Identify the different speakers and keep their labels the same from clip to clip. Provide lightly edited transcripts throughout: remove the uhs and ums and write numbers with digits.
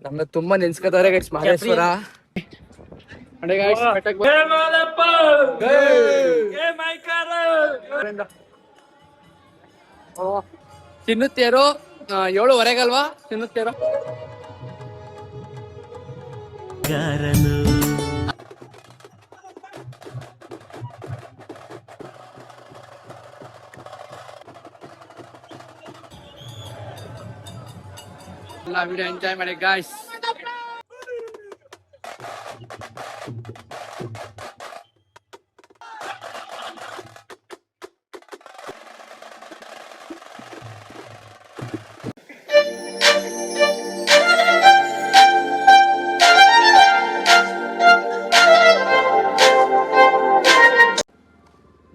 Speaker 1: ನಮ್ನ ತುಂಬಾ ನೆನ್ಸ್ಕೊತಾರೆ ಗೈಸ್ ಮಹದೇಶ್ವರ. ತಿನ್ನುತ್ತೇರು 7:15 ತಿನ್ನುತ್ತೇರು. ಎಲ್ಲ ವಿಡಿಯೋ ಎಂಜಾಯ್ ಮಾಡಿ ಗಾಯ್ಸ್.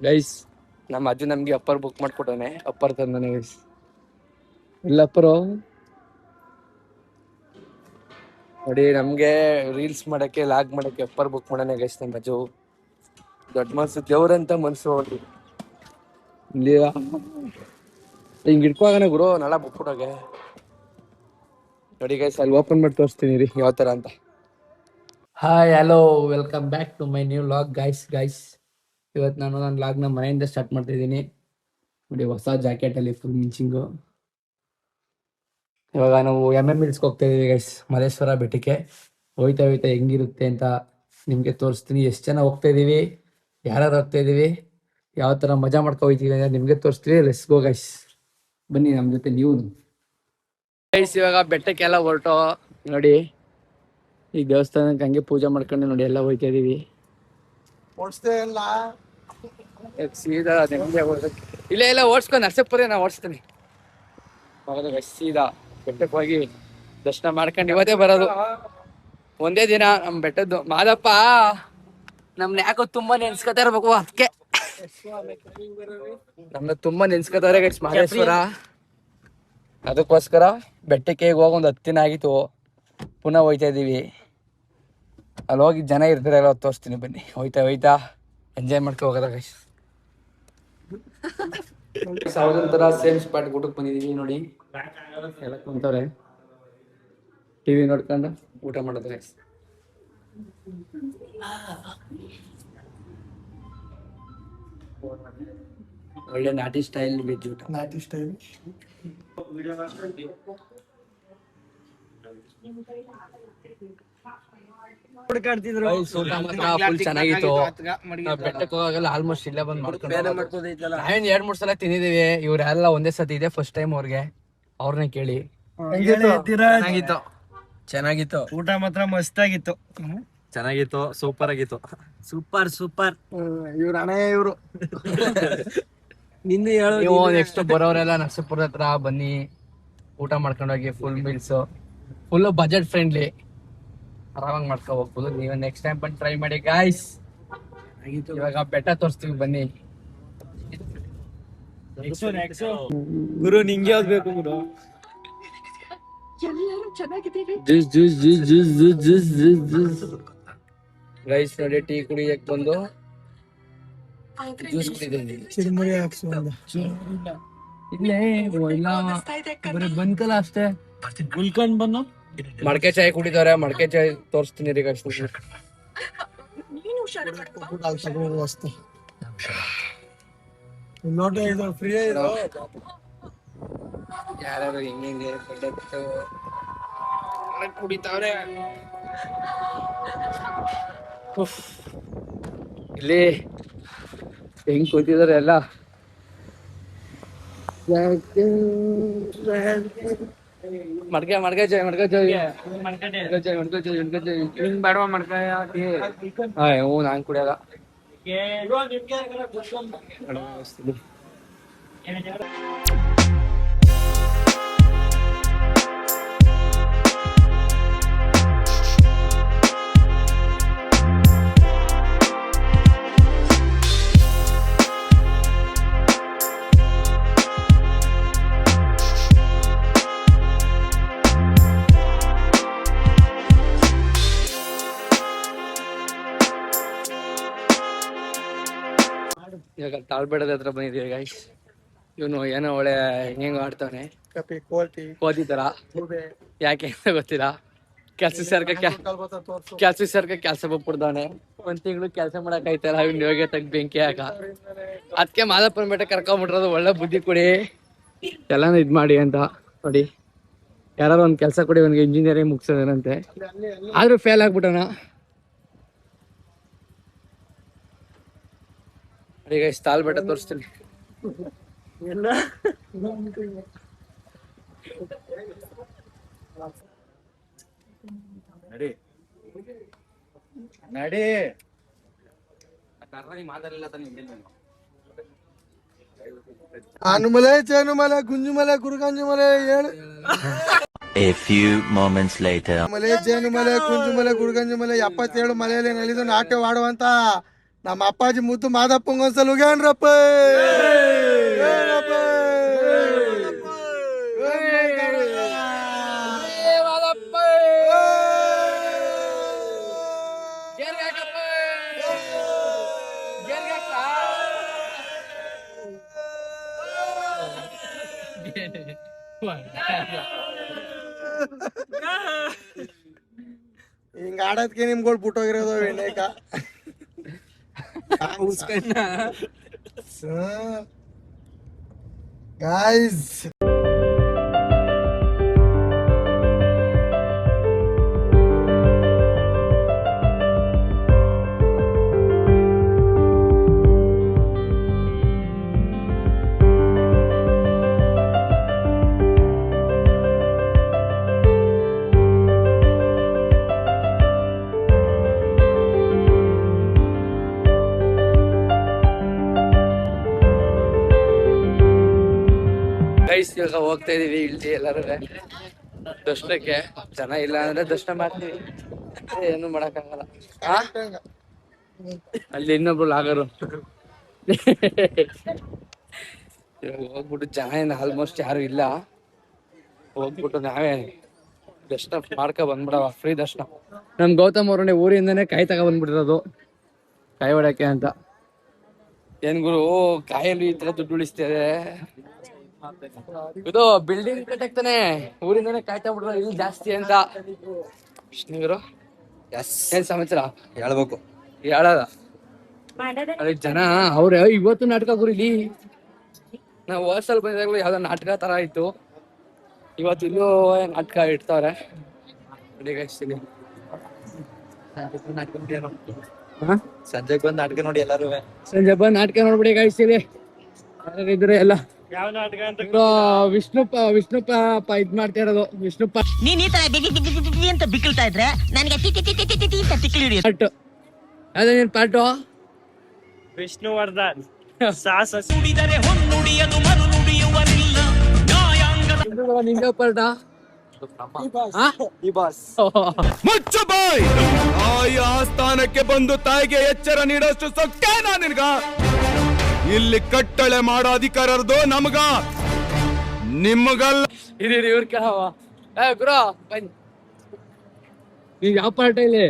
Speaker 1: ಗೈಸ್ ನಮ್ಮ ಅಜ್ಜು ನಮ್ಗೆ ಅಪ್ಪರ್ ಬುಕ್ ಮಾಡ್ಕೊಟ್ಟಾನೆ. ಅಪ್ಪರ್ ತಂದಾನೆ ಗೈಸ್. ಇಲ್ಲ ಅಪ್ಪರು ನೋಡಿ, ನಮ್ಗೆ ರೀಲ್ಸ್ ಮಾಡಕ್ಕೆ ಲಾಗ್ ಮಾಡಕ್ಕೆ ಅಪ್ಪರ್ ಬುಕ್ ಮಾಡಾನೆ ಗೈಸ್ ನಮ್ಮ ಅಜ್ಜು. ದೊಡ್ಡ ಮನ್ಸು, ದೇವ್ರಂತ ಮನ್ಸು. ಇಲ್ಲಿ ಹಿಂಗ್ ಇಟ್ಕೋಗಾನೆ ಗುರು ನಾಳ ಬುಕ್ ಕೊಡೋಗೆ. ನೋಡಿ ಗೈಸ್, ಅಲ್ಲಿ ಓಪನ್ ಮಾಡಿ ತೋರಿಸ್ತೀನಿ ರೀ ಯಾವ ತರ ಅಂತ. Hi hello, welcome back to my new log guys. ಇವತ್ತು ನಾನು ನನ್ನ ಲಾಗ್ನ ಮನೆಯಿಂದ ಸ್ಟಾರ್ಟ್ ಮಾಡ್ತಾ ಇದ್ದೀನಿ. ನೋಡಿ, ಹೊಸ ಜಾಕೆಟಲ್ಲಿ ಫುಲ್ ಮಿಂಚಿಂಗು. ಇವಾಗ ನಾವು MMHills ಹೋಗ್ತಾ ಇದೀವಿ ಗೈಸ್, ಮಹದೇಶ್ವರ ಬೆಟ್ಟಕ್ಕೆ. ಹೋಯ್ತಾ ಹೆಂಗಿರುತ್ತೆ ಅಂತ ನಿಮಗೆ ತೋರಿಸ್ತೀನಿ. ಎಷ್ಟು ಜನ ಹೋಗ್ತಾ ಇದೀವಿ, ಯಾರು ಹೋಗ್ತಾ ಇದೀವಿ, ಯಾವ ಥರ ಮಜಾ ಮಾಡ್ಕೊ ಹೋಗ್ತೀವಿ ಅಂತ ನಿಮಗೆ ತೋರಿಸ್ತೀವಿ. ಲೆಟ್ಸ್ ಗೋ ಗೈಸ್, ಬನ್ನಿ ನಮ್ಮ ಜೊತೆ ನೀವು ಗೈಸ್. ಇವಾಗ ಬೆಟ್ಟಕ್ಕೆಲ್ಲ ಹೊರಟು ನೋಡಿ, ಈ ದೇವಸ್ಥಾನಕ್ಕೆ ಹಂಗೆ ಪೂಜೆ ಮಾಡ್ಕೊಂಡು ನೋಡಿ ಎಲ್ಲ ಹೋಗ್ತಾ ಇದೀವಿ. ಸೀದಾ ಇಲ್ಲ ಓಡಿಸ್ಕೊಂಡು ನರಸೀಪುರ ನಾ ಓಡಿಸ್ತೀನಿ. ಸೀದಾ ಬೆಟ್ಟಕ್ಕೆ ಹೋಗಿ ದರ್ಶನ ಮಾಡ್ಕೊಂಡು ಇವತ್ತೇ ಬರೋದು. ಒಂದೇ ದಿನ ನಮ್ ಬೆಟ್ಟದ್ದು. ಮಾದಪ್ಪ ನಮ್ನ ಯಾಕೋ ತುಂಬಾ ನೆನ್ಸ್ಕೊತಾ ಇರ್ಬೇಕು, ಅದಕ್ಕೆ ನಮ್ನ ತುಂಬಾ ನೆನ್ಸ್ಕೊತಾರೆ ಗೈಸ್ ಮಹದೇಶ್ವರ. ಅದಕ್ಕೋಸ್ಕರ ಬೆಟ್ಟಕ್ಕೆ ಹೋಗಿ ಒಂದು 10 ದಿನ ಆಗಿತ್ತು. ಪುನಃ ಹೋಯ್ತಾ ಇದೀವಿ. ಅಲ್ಲಿ ಹೋಗಿ ಜನ ಇರ್ತಾರೆ, ಎಲ್ಲ ತೋರಿಸ್ತೀನಿ ಬನ್ನಿ. ಹೋಯ್ತಾ ಎಂಜಾಯ್ ಮಾಡ್ಕೊ ಹೋಗೋದ ಗೈಸ್. ಸಾವಿರ ಸೇಮ್ ಸ್ಪಾಟ್ ಊಟಕ್ಕೆ ಬಂದಿದೀವಿ ನೋಡಿ. ಎಲ್ಲ ಕುಂತವ್ರೆ ಟಿವಿ ನೋಡ್ಕೊಂಡು ಊಟ ಮಾಡೋದು ಗೈಸ್. ಒಳ್ಳೆ ನಾಟಿ ಸ್ಟೈಲ್ ವೆಜ್ ಊಟ. ನಾಟಿ ಸ್ಟೈಲ್ ಫುಲ್ ಚೆನ್ನಾಗಿತ್ತು. ಬೆಟ್ಟಕ್ಕೆ ಹೋಗಾಗಲ್ಲ ಆಲ್ಮೋಸ್ಟ್ ಇಲ್ಲೇ ಬಂದ್ ಮಾಡ್ಕೊಂಡು ನಾವೇನ್ 2-3 ಸಲ ತಿಂದಿದೀವಿ. ಇವ್ರೆಲ್ಲ ಒಂದೇ ಸತಿ ಇದೆ ಫಸ್ಟ್ ಟೈಮ್ ಅವ್ರಿಗೆ. ಅವ್ರನ್ನೇ ಕೇಳಿ. ಚೆನ್ನಾಗಿತ್ತು ಊಟ ಮಾತ್ರ ಮಸ್ತ್ ಆಗಿತ್ತು. ಚೆನ್ನಾಗಿತ್ತು, ಸೂಪರ್ ಆಗಿತ್ತು. ಸೂಪರ್ ಇವ್ರ ಅಣ್ಣ ಇವ್ರು. ನೀವು ನೆಕ್ಸ್ಟ್ ಬರೋರೆಲ್ಲ ನರಸೀಪುರ ಹತ್ರ ಬನ್ನಿ, ಊಟ ಮಾಡ್ಕೊಂಡೋಗಿ. Full meals, full budget friendly, ಆರಾಮಾಗಿ ಮಾಡ್ಕೊ ಹೋಗ್ಬೋದು. ನೀವು ನೆಕ್ಸ್ಟ್ ಟೈಮ್ ಬಂದು ಟ್ರೈ ಮಾಡಿ ಗಾಯ್ಸ್. ಇವಾಗ ಬೆಟ್ಟ ತೋರಿಸ್ತೀವಿ ಬನ್ನಿ. ಗುರು ನಿಂಗೆ ಯಾವ್ದು ಬೇಕು ಗುರು? ರೈಸ್ ನೋಡಿ, ಟೀ ಕುಡಿಯಕ್ ಬಂದು ಜ್ಯೂಸ್ ಕುಡಿದೀನಿ. ಇಲ್ಲೇ ಇಲ್ಲ ಬಂತಲ್ಲ ಅಷ್ಟೇ. ಗುಲ್ಕಂಡ್ ಬನ್ನು ಮಡಕೆ ಚಾಯ್ ಕುಡಿದವ್ರೆ. ಮಡಕೆ ಚಾಯ್ ತೋರಿಸ್ತೀನಿ ರೀ ಗೈಸ್. ಯಾರು ಹಿಂಗೆ ಕುಡಿತಾವ್ರೆ ಇಲ್ಲಿ. ಹೆಂಗ್ ಕೂತಿದಾರೆ ಎಲ್ಲ. ಮಡ್ಕೆ ಚಾಯ್ ಬೇಡವಾ? ಮಡ್ಕೆ ನಾನ್ ಕುಡಿಯಲ್ಲ. ಇವಾಗ ತಾಳ್ಬೇಡದ ಹತ್ರ ಬಂದಿದ್ದೀವಿ ಗೈಸ್. ಇವನು ಏನೋ ಒಳ್ಳೆ ಹೆಂಗ ಆಡ್ತಾನೆ, ಕೋತಿ ತರ. ಯಾಕೆ ಅಂತ ಗೊತ್ತಿಲ್ಲ. ಕೆಲ್ಸ ಸೇರ್ಕ ಕೆಲ್ಸ ಬಿಟ್ಬಿಡ್ದವನೆ. 1 ತಿಂಗಳು ಕೆಲ್ಸ ಮಾಡಕ್ ಆಯ್ತಲ್ಲ ಇವಾಗ ತೆಗ್ ಬೆಂಕಿ ಹಾಕ. ಅದಕ್ಕೆ ಮಾದಪ್ಪನ ಬೆಟ್ಟ ಕರ್ಕೊಂಡ್ಬಿಟ್ರದು. ಒಳ್ಳೆ ಬುದ್ಧಿ ಕೊಡಿ ಎಲ್ಲಾನು ಇದ್ ಮಾಡಿ ಅಂತ ನೋಡಿ. ಯಾರು ಒಂದ್ ಕೆಲ್ಸ ಕೊಡಿ, ಅವ್ನಿಗೆ ಇಂಜಿನಿಯರಿಂಗ್ ಮುಗಿಸೋದಂತೆ, ಆದ್ರೂ ಫೇಲ್ ಆಗ್ಬಿಟ್ಟಣ. ಈಗ ತಾಲ್ ಬೆಟ್ಟ ತೋರಿಸ್ತೀನಿ.
Speaker 2: ನಡಿ ಆನುಮಲೆ ಚೇನುಮಲೆ ಗುಂಜುಮಲೆ ಗುರುಗಂಜುಮಲೆ ಹೇಳು.
Speaker 3: A few moments later.
Speaker 2: ಮಲೆ ಜೇನುಮಲೆ ಕುಂಜುಮಲೆ ಗುರುಗಂಜುಮಲೆ 77 ಮಲೆಯಲ್ಲಿ ನಲಿದು ನಾಟ್ಯವಾಡುವಂತ ನಮ್ಮ ಅಪ್ಪಾಜಿ ಮುದ್ದು ಮಾದಪ್ಪಂಗೊಂದ್ಸಲ ಉಗ್ಯಾನ್ರಪ್ಪ. ಹಿಂಗ ಆಡೋದ್ಕೆ ನಿಮ್ಗಳು ಬಿಟ್ಟೋಗಿರೋದು ವಿನಾಯಕ. ಗಾಯ್ಸ್
Speaker 1: ಇವಾಗ ಹೋಗ್ತಾ ಇದೀವಿ ಇಲ್ಲಿ ಎಲ್ಲರೂ ದರ್ಶನಕ್ಕೆ. ಜನ ಇಲ್ಲ ಅಂದ್ರೆ ದರ್ಶನ ಮಾಡ್ತೀವಿ, ಏನು ಮಾಡಕ್ಕಾಗಲ್ಲ. ಅಲ್ಲಿ ಇನ್ನೊಬ್ರು ಲಾಗರು ಇವಾಗ ಹೋಗ್ಬಿಟ್ಟು ಜನ ಏನು ಆಲ್ಮೋಸ್ಟ್ ಯಾರು ಇಲ್ಲ. ಹೋಗ್ಬಿಟ್ಟು ನಾವೇ ದರ್ಶನ ಮಾಡ್ಕೊ ಬಂದ್ಬಿಡವ, ಫ್ರೀ ದರ್ಶನ. ನಮ್ ಗೌತಮ್ ಅವ್ರನ್ನೇ ಊರಿಂದನೇ ಕಾಯಿ ತಗೊ ಬಂದ್ಬಿಟ್ಟಿರೋದು ಕಾಯಿ ಹೊಡಕ್ಕೆ ಅಂತ. ಏನ್ ಗುರು ಕಾಯಲ್ಲಿ ಈ ತರ ದುಡ್ಡು ಉಳಿಸ್ತೇವೆ. ಇದು ಬಿಲ್ಡಿಂಗ್ ಕಟ್ಟಕ್ತಾನೆ ಊರಿಂದಾನೆ ಕಾಯ್ತಾ ಬಿಡ್ರ ಇಲ್ಲಿ ಜಾಸ್ತಿ ಅಂತ. ವಿಷ್ಣುವರು ಏನ್ ಸಮಾಚಾರ
Speaker 2: ಹೇಳ್ಬೇಕು.
Speaker 1: ಹೇಳದ ಅಲ್ಲಿ ಜನ ಅವ್ರ ಇವತ್ತು ನಾಟಕ ಗುರಿಲಿ. ನಾವು ಹೋದ್ಸಲ ಬಂದಾಗಲೂ ಯಾವ್ದೋ ನಾಟಕ ತರ ಇತ್ತು, ಇವತ್ತು ಇನ್ನೂ ನಾಟಕ ಇಡ್ತಾವ್ರೆ.
Speaker 2: ಸಂಜೆಗೆ ಬಂದು ನಾಟಕ ನೋಡಿ ಎಲ್ಲಾರು.
Speaker 1: ಸಂಜೆ ಬಂದ್ ನಾಟಕ ನೋಡ್ಬಿಡಿ ಗಾಯಿಸ್ತೀರಿ ಇದ್ರೆ ಎಲ್ಲ. ವಿಷ್ಣುಪ್ಪ ಇದ್ ಮಾಡ್ತಾ ಇರೋದು. ವಿಷ್ಣುಪ್ಪ
Speaker 4: ನೀನ್ ಈ ತರ ಅಂತ ಬಿಕ್ಕಳ್ತಾ ಇದ್ರೆ ನನಗೆ
Speaker 1: ಪಾರ್ಟ್ ಅದೇ ನೀನ್ ಪಾರ್ಟು
Speaker 5: ವಿಷ್ಣುವರ್ಧನ್ ಸಾಹಸ ಸುಡಿದರೆ ಹೊನ್ನುಡಿಯದು ಮರು ನುಡಿಯುವನಿಲ್ಲ
Speaker 1: ನಿಂಗೆ ಪಾರ್ಟ
Speaker 6: ಮುಚ್ಚು ಬಾಯ್. ತಾಯಿ ಆಸ್ಥಾನಕ್ಕೆ ಬಂದು ತಾಯಿಗೆ ಎಚ್ಚರ ನೀಡೋಷ್ಟು ಸೊಕ್ಕೇನಾ ನಿನ್ಗ? ಇಲ್ಲಿ ಕಟ್ಟಳೆ ಮಾಡೋ ಅಧಿಕಾರದ್ದು ನಮಗ, ನಿಮಗಲ್ಲ.
Speaker 1: ಇವ್ರ ಕೇಳವ ಗುರು ಬನ್ನಿ. ನೀವ್ ಯಾವ ಪಾರ್ಟ ಇಲ್ಲಿ?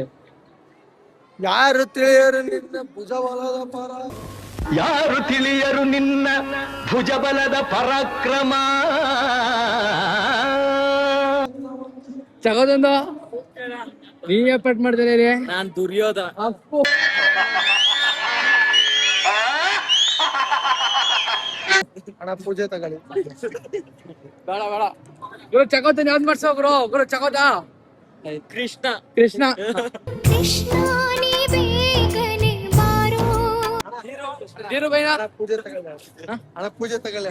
Speaker 2: ಯಾರು ತಿಳಿಯರು ನಿನ್ನ ಭುಜಬಲದ ಪರ,
Speaker 3: ಯಾರು ತಿಳಿಯರು ನಿನ್ನ ಭುಜಬಲದ ಪರಾಕ್ರಮ.
Speaker 1: ಚಗೋದೊಂದು ನೀವ್ ಯಾವ ಪಾರ್ಟ್ ಮಾಡ್ತೀರಿ ಇಲ್ಲಿ?
Speaker 5: ನಾನ್ ದುರ್ಯೋಧನ.
Speaker 1: ಅಪ್ಪು
Speaker 2: ಅಣ್ಣ ಪೂಜೆ ತಗೊಳ್ಳಿ.
Speaker 1: ಬೇಡ ಬೇಡ ಗುರು ಚಕೋತ ಯಾವ್ದು ಮಾಡ್ಸೋ ಗುರು. ಗುರು ಚಕೋತ
Speaker 5: ಕೃಷ್ಣ
Speaker 1: ಕೃಷ್ಣ ನೀರು ಬೈನ
Speaker 2: ಪೂಜೆ ತಗೊಳ್ಳಿ ಅಣ್ಣ ಪೂಜೆ ತಗೊಳ್ಳಿ.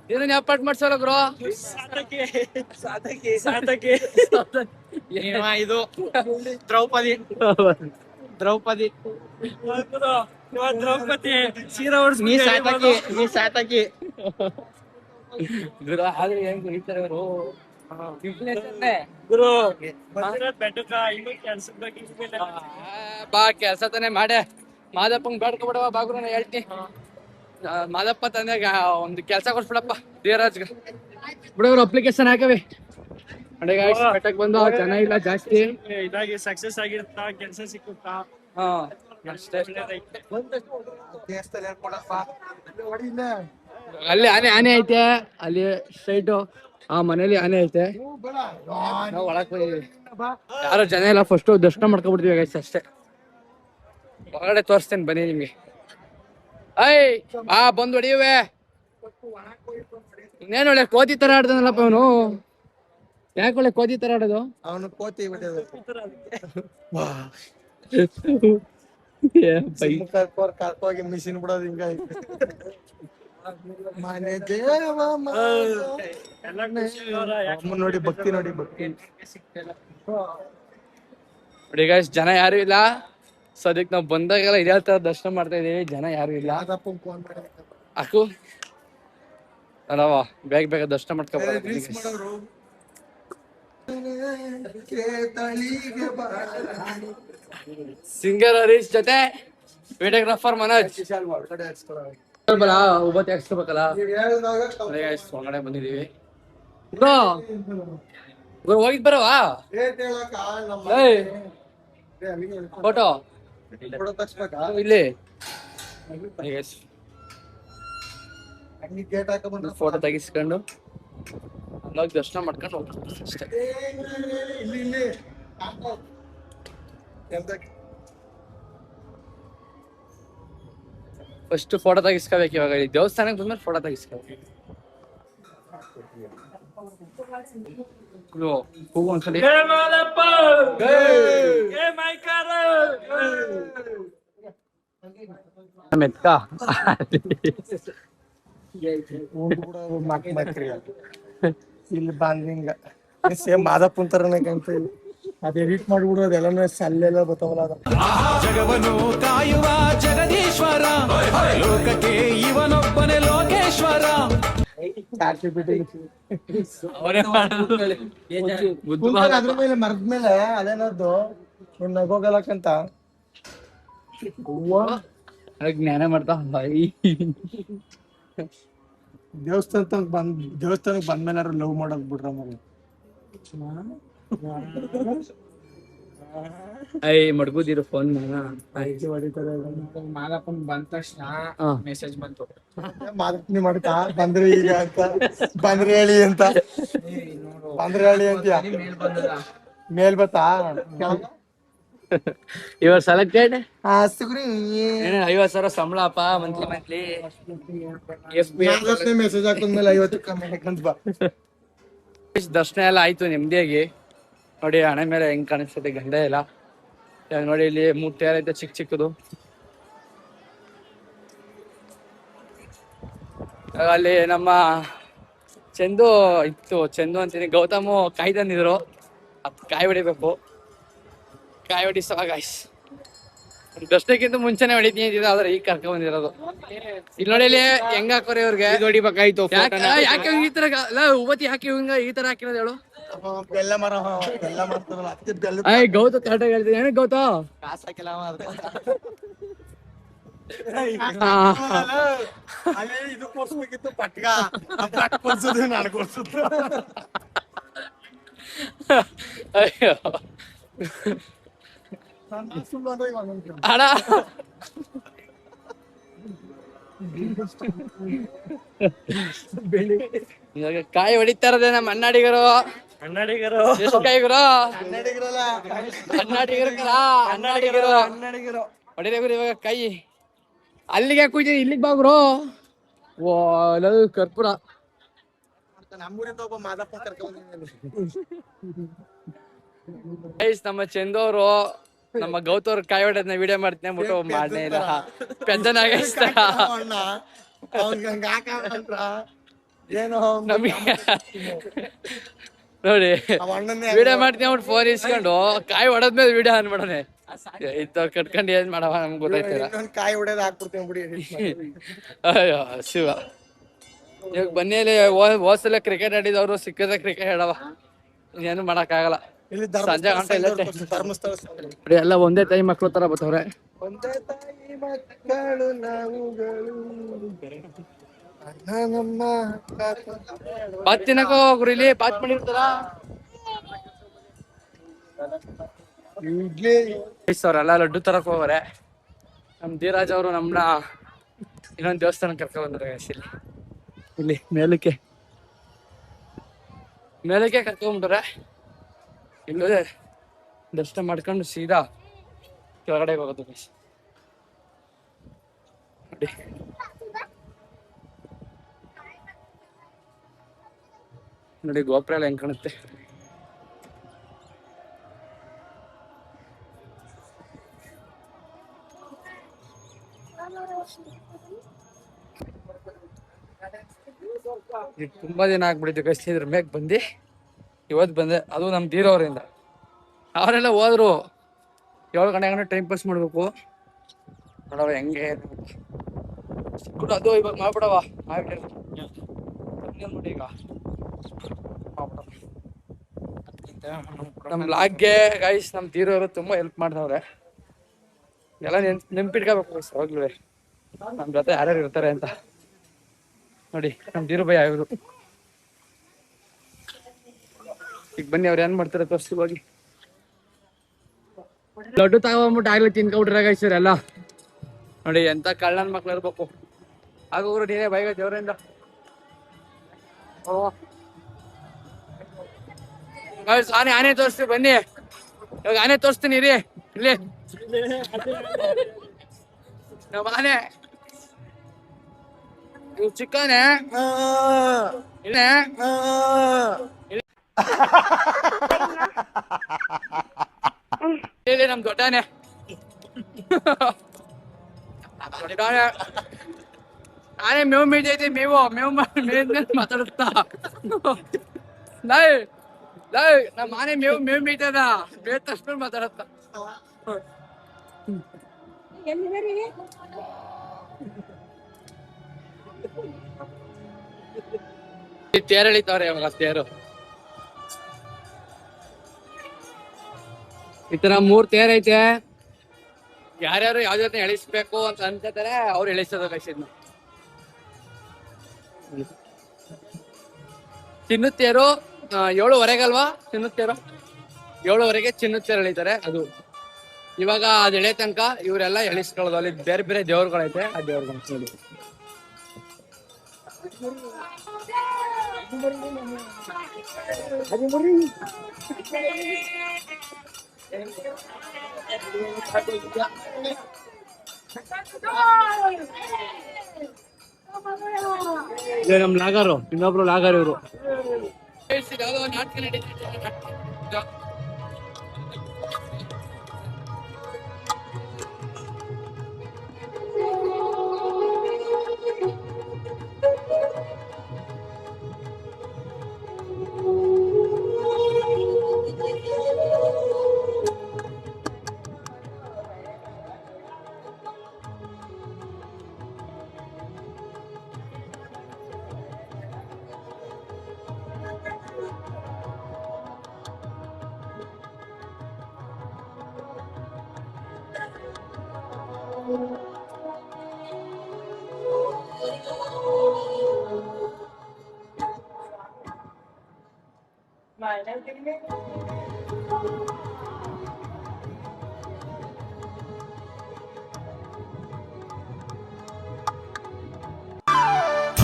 Speaker 1: ನೀನು ಯಾವ ಪಾರ್ಟ್ ಮಾಡ್ಸೋಲ್ಲ ಗುರು?
Speaker 5: ಸಾತಕ್ಕೆ ಇದು ದ್ರೌಪದಿ ದ್ರೌಪದಿ ಸೀರಾ ಸಾತಕಿ
Speaker 1: ಗುರು ಆದ್ರೆ ಹೆಂಗ್ ಗುರಿತಾರೆ ಅವರು
Speaker 5: ಗುರು ಬೆಟ್ಟಕ ಇನ್ನು ಕೆಲ್ಸದ ಬಗ್ಗೆ
Speaker 1: ಬಾ ಕೆಲ್ಸ ತಾನೆ ಮಾಡೆ. ಮಾದಪ್ಪಂಗ್ ಬೇಡ್ಕೊಬಿಡವ ಬಾಗುರು, ನಾ ಹೇಳ್ತೀನಿ. ಮಾದಪ್ಪ ತಂದಾಗ ಒಂದು ಕೆಲ್ಸ ಕೊಡ್ಸ್ಬಿಡಪ್ಪ ದೇವರಾಜ್ಗ. ಬಿಡೋರು ಅಪ್ಲಿಕೇಶನ್ ಹಾಕವೆ ಬೆಟ್ಟಕ್ ಬಂದು ಜನ ಇಲ್ಲ ಜಾಸ್ತಿ.
Speaker 5: ಇದಾಗಿ ಸಕ್ಸಸ್ ಆಗಿರುತ್ತಾ, ಕೆಲ್ಸ ಸಿಕ್ಕುತ್ತಾ?
Speaker 1: ಹಾ ಅಷ್ಟೇ.
Speaker 2: ದೇಶದಲ್ಲಿ ಹೇಳ್ಕೊಡಪ್ಪ ಹೊಡಿಲ್ಲ.
Speaker 1: ಅಲ್ಲಿ ಆನೆ ಐತೆ ಅಲ್ಲಿ ಸ್ಟ್ರೈಟು. ಆ ಮನೇಲಿ ಆನೆ ಐತೆ, ನಾವು ಒಳಕ್ ಬಂದಿದೀವಿ. ಯಾರು ಜನ ಇಲ್ಲ, ಫಸ್ಟ್ ದರ್ಶನ ಮಾಡ್ಕೊಬಿಡ್ತೀವಿ ಗೈಸ್ ಅಷ್ಟೇ. ಹೊರಗಡೆ ತೋರಿಸ್ತೇನೆ ಬನ್ನಿ ನಿಮ್ಗೆ. ಬಂದು ಹೊಡಿಯುವೆ. ಇನ್ನೇನು ಒಳ್ಳೆ ಕೋತಿ ತರ ಆಡ್ದನಲ್ಲಪ್ಪ ಅವನು. ಯಾಕೆ ಒಳ್ಳೆ ಕೋತಿ ತರ ಆಡೋದು?
Speaker 2: ಅವನು ಕೋತಿ ಕರ್ಕೋಗಿ ಮಿಷಿನ್ ಬಿಡೋದು ಹಿಂಗ ಮನೆ ದೇವ ನೋಡಿ ಭಕ್ತಿ ನೋಡಿ
Speaker 1: ಗೈಸ್ ಜನ ಯಾರು ಇಲ್ಲ. ಸೊ ಅದಕ್ಕೆ ನಾವು ಬಂದಾಗೆಲ್ಲ ಇದೇ ತರ ದರ್ಶನ ಮಾಡ್ತಾ ಇದೀವಿ. ಜನ ಯಾರು ಇಲ್ಲ. ಹಾಕು ಅಲ್ಲವ ಬೇಗ ದರ್ಶನ ಮಾಡ್ಕೊಬಾರ್ದು. ಸಿಂಗರ್ ಹರೀಶ್ ಜೊತೆ ವಿಡಿಯೋಗ್ರಾಫರ್ ಮನೋಜ್. ಉಬತ್ತಿ ಹಾಕ್ಸ್ಕೊಬೇಕಲ್ಲ, ಹೊರಗಡೆ ಬಂದಿದೀವಿ. ಹೋಗಿದ್ ಬರವಾ ಫೋಟೋ ಇಲ್ಲಿ ಫೋಟೋ ತೆಗಿಸ್ಕೊಂಡು ಅಲ್ಲೋಗಿ ದರ್ಶನ ಮಾಡ್ಕೊಂಡು ಹೋಗ್ತೀವಿ ಅಷ್ಟೇ. ಫಸ್ಟ್ ಫೋಟೋ ತೆಗಿಸ್ಕೋಬೇಕು. ಇವಾಗ ದೇವಸ್ಥಾನಕ್ಕೆ ಬಂದ್ಮೇಲೆ ಫೋಟೋ ತೆಗಿಸ್ಕೋಬೇಕು. ಹೋಗು ಒಂದ್ಸಲಿ. ಮೆತ್ಕ
Speaker 2: ಇಲ್ಲಿ ಬಂದಿಂಗ ಸೇಮ್ ಮಾದಪ್ಪನ್ ತರನೇ ಕಾಣ್ತಾ ಇಲ್ಲ. ಅದ್ ಎಡಿಟ್ ಮಾಡ್ಬಿಡೋದು ಎಲ್ಲಾನು ಅಲ್ಲೆಲ್ಲ ಬರ್ತಾವಲ್ಲ ಅದು.
Speaker 5: ಜಗವನ್ನು ಕಾಯುವ ಜಗದೀಶ್ವರ, ಲೋಕಕ್ಕೆ ಇವನೊಬ್ಬನೇ ಲೋಕೇಶ್ವರ.
Speaker 2: ಅದ್ರ ಮೇಲೆ ಮರದ ಮೇಲೆ ಅದೇನದ್ದು ನಗೋಗಲಕ್ಕಂತ
Speaker 1: ಜ್ಞಾನ ಮಾಡ್ತಾ
Speaker 2: ದೇವಸ್ಥಾನಕ್ಕೆ ಬಂದ್ಮೇಲೆ ಲವ್ ಮಾಡೋದ್ ಬಿಡ್ರ ಮಗ.
Speaker 1: ಮಡ್ಗುದಿರೋ ಫೋನ್
Speaker 7: ಮಾದಪ್ಪನ್ ಬಂದ ತಕ್ಷಣ ಮೆಸೇಜ್ ಬಂತು,
Speaker 2: ಮಾದಪ್ಪನಿ ಮಾಡ್ತಾ ಬಂದ್ರೆ ಈಗ ಅಂತ ಬಂದ್ರೆ ಹೇಳಿ ಅಂತ ಮೇಲ್ ಬತ್ತಾ
Speaker 1: ಇವಾಗ ಸೆಲೆಕ್ಟೆಡ್.
Speaker 2: 50,000
Speaker 1: ಸಂಬಳ ಅಪ್ಪ ಮಂತ್ಲಿ.
Speaker 2: ಮೆಸೇಜ್ ಹಾಕಿದ್ಮೇಲೆ 50 ಕಮ್ಮಿ ಬಾ.
Speaker 1: ದರ್ಶನ ಎಲ್ಲ ಆಯ್ತು ನೆಮ್ಮದಿಯಾಗಿ. ನೋಡಿ ಹಣೆ ಮೇಲೆ ಹೆಂಗ್ ಕಾಣಿಸ್ತದೆ ಗಂಡ ಎಲ್ಲ. ನೋಡಿ ಇಲ್ಲಿ ಮೂರ್ತಿ ಐತೆ ಚಿಕ್ಕದು. ಅಲ್ಲಿ ನಮ್ಮ ಚಂದು ಇತ್ತು, ಚಂದು ಅಂತೀನಿ, ಗೌತಮು ಕಾಯಿ ತಂದಿದ್ರು. ಕಾಯಿ ಹೊಡಿಬೇಕು. ಕಾಯಿ ಹೊಡಿಸವ ಗಾಯ್ಸ್. ದರ್ಶನಕ್ಕಿಂತ ಮುಂಚೆನೆ ಹೊಡಿತೀನಿ ಅಂತಿದ್ದೆ, ಆದ್ರೆ ಈಗ ಕರ್ಕೊಂಡ್ ಬಂದಿರೋದು. ಇಲ್ಲಿ ನೋಡಿ ಇಲ್ಲಿ ಹೆಂಗ್ ಹಾಕೋರಿ ಇವ್ರಿಗೆ ಹೊಡಿಬೇಕಾಯ್ತು. ಯಾಕೆ ಈ ತರ ಉಬತ್ತಿ ಹಾಕಿ ಹಿಂಗ ಈ ತರ ಹಾಕಿರೋದು ಹೇಳು.
Speaker 2: ಬೆಲ್ಲ ಮರ ಬೆಲ್ಲ ಮಾಡ್ತಾರಲ್ಲ ಅತ್ತೆ ಬೆಲ್ಲ
Speaker 1: ಗೌತ ಕರೆಕ್ಟಾಗಿ ಹೇಳ್ತೀನಿ. ಏನ ಗೌತ
Speaker 2: ಕಾಸು ಹಾಕಿಲ್ಲ ಅಲ್ಲೇ ಇದು ಕೊಡ್ಸ್ಬೇಕಿತ್ತು ಪಟ್ಕ ಕೊಡ್ಸೋದು ನಾನು ಕೊಡ್ಸುತ್ತ.
Speaker 1: ಅಯ್ಯೋ ಅಣ್ಣ ಇವಾಗ ಕಾಯಿ ಹೊಡಿತಾ ಇರೋದೇ ನಮ್ಮ ಅಣ್ಣಾಡಿಗರು. ಎಷ್ಟು ಕಾಯಿ ಗುರು? ಅಣ್ಣಾಡಿಗರು ಹೊಡಿರೇ ಗುರು ಇವಾಗ ಕೈ. ಅಲ್ಲಿಗೆ ಕೂತಿದ್ದೆ, ಇಲ್ಲಿಗೆ ಬಾ ಗುರು. ಓ ಕರ್ಪೂರ.
Speaker 2: ನಮ್ಮೂರಿಂದ ಒಬ್ಬ ಮಾದಪ್ಪ ಕರ್ಕೊಂಡ್
Speaker 1: ನಮ್ಮ ಚಂದು ಅವರು ನಮ್ಮ ಗೌತವ್ರ ಕಾಯಿ ಹೊಡೆದ್ನ ವಿಡಿಯೋ ಮಾಡ್ತೀನಿ ಬಿಟ್ಟು ಮಾಡನೇ ಇಲ್ಲ. ಪೆದ್ದನಾಗೈಸ್ತ ನಮಗೆ ನೋಡಿ ವಿಡಿಯೋ ಮಾಡ್ತೀನಿ ಅವ್ರು ಫೋನ್ ಇಸ್ಕೊಂಡು ಕಾಯಿ ಹೊಡೆದ್ಮೇಲೆ ವಿಡಿಯೋ ಆನ್ ಮಾಡೋಣ. ಇದ್ದವ್ರು ಕಟ್ಕೊಂಡು ಏನ್ ಮಾಡವ ನಮ್ಗೆ ಗೊತ್ತಾಯ್ತಿಲ್ಲ.
Speaker 2: ಕಾಯಿ ಹೊಡೆದ್ ಹಾಕ್ಬಿಡ್ತೀನಿ ಬಿಡಿ.
Speaker 1: ಅಯ್ಯೋ ಶಿವ. ಇವಾಗ ಬನ್ನಿಯಲ್ಲಿ ಹೋದ್ಸಲ ಕ್ರಿಕೆಟ್ ಆಡಿದವ್ರು ಸಿಕ್ಕದ ಕ್ರಿಕೆಟ್ ಆಡವ, ಏನು ಮಾಡಕ್ ಆಗಲ್ಲ. ಸಂಜೆ ಗಂಟೆ
Speaker 2: ಧರ್ಮಸ್ಥಳ
Speaker 1: ಎಲ್ಲ ಒಂದೇ ತಾಯಿ ಮಕ್ಳು ತರ ಬರ್ತವ್ರೆ.
Speaker 2: ಒಂದೇ ತಾಯಿ ಮಕ್ಕಳು ನಾವುಗಳು ನಮ್ಮ
Speaker 1: ಬಾತ್ ತಿನ್ನಕೋ ಹೋಗ್ರಿ, ಇಲ್ಲಿ ಬಾತ್ ಮಾಡಿರ್ತಾರ. ಅವ್ರೆಲ್ಲ ಲಡ್ಡು ತರಕ್ ಹೋಗ್ರೆ. ನಮ್ ಧೀರಾಜ್ ಅವರು ನಮ್ನ ಇನ್ನೊಂದು ದೇವಸ್ಥಾನ ಕರ್ಕೊಂಡ್ ಬಂದ್ರೆ ಇಲ್ಲಿ ಮೇಲಕ್ಕೆ. ಮೇಲಕ್ಕೆ ಕರ್ಕೊಂಡ್ಬಿಟ್ರೆ ಇಲ್ಲದೆ ದರ್ಶನ ಮಾಡ್ಕೊಂಡು ಸೀದಾ ಕೆಳಗಡೆ ಹೋಗೋದು guys. ನೋಡಿ ನೋಡಿ ಗೋಪುರ ಎಲ್ಲ ಹೆಂಗ್ ಕಾಣುತ್ತೆ. ಈಗ ತುಂಬಾ ದಿನ ಆಗ್ಬಿಟ್ಟಿತ್ತು ಗೈಸ್ ಇದ್ರ ಮ್ಯಾಗ ಬಂದು ಇವತ್ತು ಬಂದೆ, ಅದು ನಮ್ಮ ಧೀರವರಿಂದ. ಅವರೆಲ್ಲ ಹೋದ್ರು 7 ಗಂಟೆ ಟೈಮ್ ಪಾಸ್ ಮಾಡ್ಬೇಕು. ನೋಡವ ಹೆಂಗೆ ಕೂಡ ಅದು ಇವಾಗ ಮಾಡ್ಬಿಡವ ನೋಡಿ ಈಗ ನಮ್ಮ ಲಾಗ್ಗೆ ಗೈಸ್ ನಮ್ಮ ಧೀರವರು ತುಂಬಾ ಹೆಲ್ಪ್ ಮಾಡ್ದವ್ರೆ. ಎಲ್ಲ ನೆನ್ಪಿಟ್ಕೋಬೇಕು ಗೈಸ್ ಅವಾಗ್ಲೂ ನಮ್ಮ ಜೊತೆ ಯಾರ್ಯಾರು ಇರ್ತಾರೆ ಅಂತ. ನೋಡಿ ನಮ್ಮ ಧೀರು ಭಯ ಇವರು. ಈಗ ಬನ್ನಿ ಅವ್ರು ಏನ್ ಮಾಡ್ತಾರೆ ತೋರಿಸಿ ಹೋಗಿ. ಲಡ್ಡು ತಗೊಂಡ್ಬಿಟ್ಟು ಆಗ್ಲೇ ತಿನ್ಕೊಂಡ್ಬಿಟ್ರೆ ಗೈಸ್ ಎಲ್ಲ. ನೋಡಿ ಎಂತ ಕಳ್ಳನ ಮಕ್ಳು ಇರ್ಬೇಕು. ಆಗೋಗ್ರು ನೀನೇ ಬೈಗ ದೇವರಿಂದ. ಆನೆ ತೋರಿಸ್ತೀವಿ ಬನ್ನಿ. ಇವಾಗ ಆನೆ ತೋರಿಸ್ತೀನಿ ಇರಿ ಇಲ್ಲಿ. ನಮ್ಮ ಆನೆ ಇವ್ ಚಿಕ್ಕನೆ ಇಲ್ಲಿ ನಮ್ ದೊಡ್ಡಾನೆ ಆನೆ ಮೇವು ಮೀಟೈತೆ. ಮೇವು ಮೇದ್ಮೇಲೆ ಮಾತಾಡುತ್ತಾ ನಮ್ಮ ಆನೆ ಮೇವು ಮೀಟದ ಮೇದ್ ತಕ್ಷಣ ಮಾತಾಡುತ್ತಾ. ತೇರು ಎಳಿತಾವ್ರೆ ಇವಾಗ ತೇರು. ಈ ತರ 3 ತೇರ್ ಐತೆ. ಯಾರ್ಯಾರು ಯಾವ ಜೊತೆ ಎಳಿಸ್ಬೇಕು ಅಂತ ಅನ್ಕೋತಾರೆ ಅವ್ರು ಎಳಿಸೋದು ಕೈಸಿದ್ನ. ಚಿನ್ನದ ತೇರು 7:15 ಅಲ್ವಾ ಚಿನ್ನದ ತೇರು? 7:15 ಚಿನ್ನದ ತೇರು ಎಳಿತಾರೆ. ಅದು ಇವಾಗ ಅದು ಎಳೆ ತನಕ ಇವರೆಲ್ಲ ಎಳಿಸ್ಕೊಳ್ಳೋದು. ಅಲ್ಲಿ ಬೇರೆ ಬೇರೆ ದೇವ್ರುಗಳೈತೆ. ಆ ದೇವ್ರುಗಳು ನೋಡಿ ನಮ್ ಲಾಗರು, ಇನ್ನೊಬ್ರು ಲಾಗರ್ ಇವರು.